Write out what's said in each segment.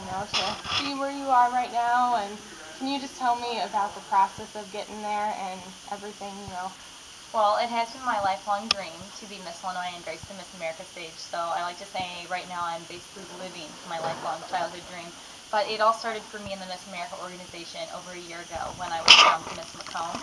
to be where you are right now. And can you just tell me about the process of getting there and everything? Well, it has been my lifelong dream to be Miss Illinois and grace the Miss America stage, so I like to say right now I'm basically living my lifelong childhood dream. But it all started for me in the Miss America organization over a year ago when I was crowned Miss Macomb,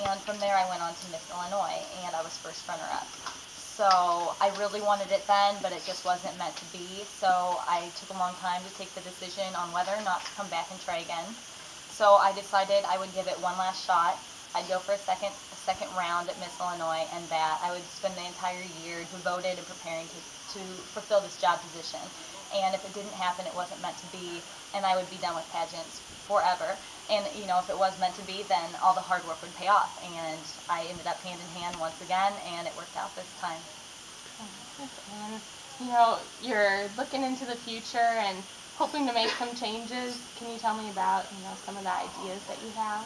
and from there I went on to Miss Illinois, and I was first runner-up. So I really wanted it then, but it just wasn't meant to be, so I took a long time to take the decision on whether or not to come back and try again. So I decided I would give it one last shot. I'd go for a second round at Miss Illinois, and that I would spend the entire year devoted and preparing to fulfill this job position. And if it didn't happen, it wasn't meant to be, and I would be done with pageants forever. And if it was meant to be, then all the hard work would pay off. And I ended up hand in hand once again, and it worked out this time. And you're looking into the future and hoping to make some changes. Can you tell me about some of the ideas that you have?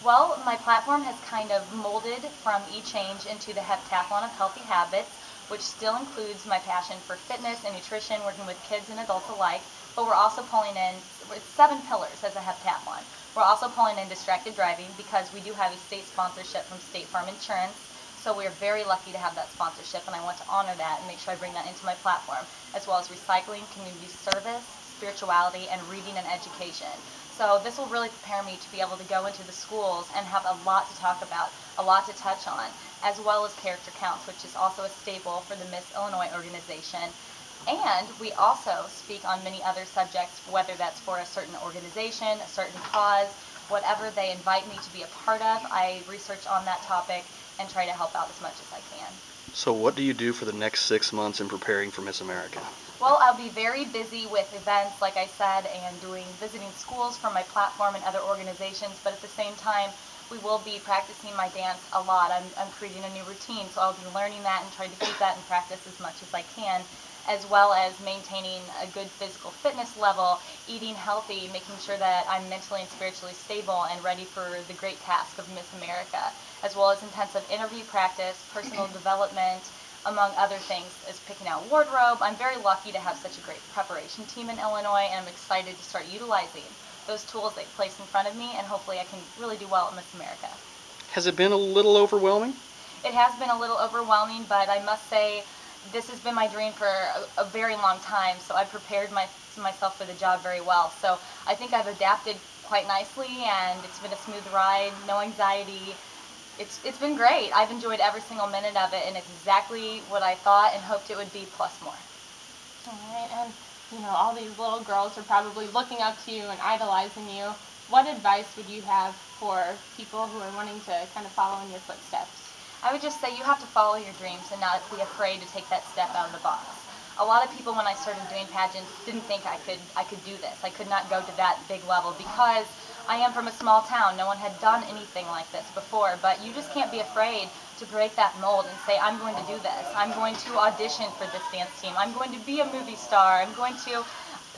Well, my platform has kind of molded from e-change into the heptathlon of healthy habits, which still includes my passion for fitness and nutrition, working with kids and adults alike, but we're also pulling in, it's 7 pillars as a heptathlon. We're also pulling in distracted driving because we do have a state sponsorship from State Farm Insurance, so we're very lucky to have that sponsorship, and I want to honor that and make sure I bring that into my platform, as well as recycling, community service, spirituality, and reading and education. So this will really prepare me to be able to go into the schools and have a lot to talk about, a lot to touch on, as well as character counts, which is also a staple for the Miss Illinois organization. And we also speak on many other subjects, whether that's for a certain organization, a certain cause, whatever they invite me to be a part of, I research on that topic and try to help out as much as I can. So what do you do for the next 6 months in preparing for Miss America? Well, I'll be very busy with events, like I said, and visiting schools for my platform and other organizations, but at the same time, we will be practicing my dance a lot. I'm creating a new routine, so I'll be learning that and trying to keep that in practice as much as I can, as well as maintaining a good physical fitness level, eating healthy, making sure that I'm mentally and spiritually stable and ready for the great task of Miss America, as well as intensive interview practice, personal development, among other things, is picking out wardrobe. I'm very lucky to have such a great preparation team in Illinois, and I'm excited to start utilizing those tools they place in front of me, and hopefully I can really do well at Miss America. Has it been a little overwhelming? It has been a little overwhelming, but I must say this has been my dream for a very long time, so I've prepared myself for the job very well. So I think I've adapted quite nicely, and it's been a smooth ride, no anxiety. It's been great. I've enjoyed every single minute of it, and it's exactly what I thought and hoped it would be, plus more. All right, and all these little girls are probably looking up to you and idolizing you. What advice would you have for people who are wanting to kind of follow in your footsteps? I would just say you have to follow your dreams and not be afraid to take that step out of the box. A lot of people, when I started doing pageants, didn't think I could do this. I could not go to that big level because I am from a small town. No one had done anything like this before, but you just can't be afraid to break that mold and say, I'm going to do this. I'm going to audition for this dance team. I'm going to be a movie star. I'm going to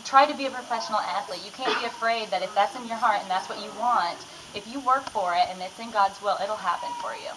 try to be a professional athlete. You can't be afraid that if that's in your heart and that's what you want, if you work for it and it's in God's will, it'll happen for you.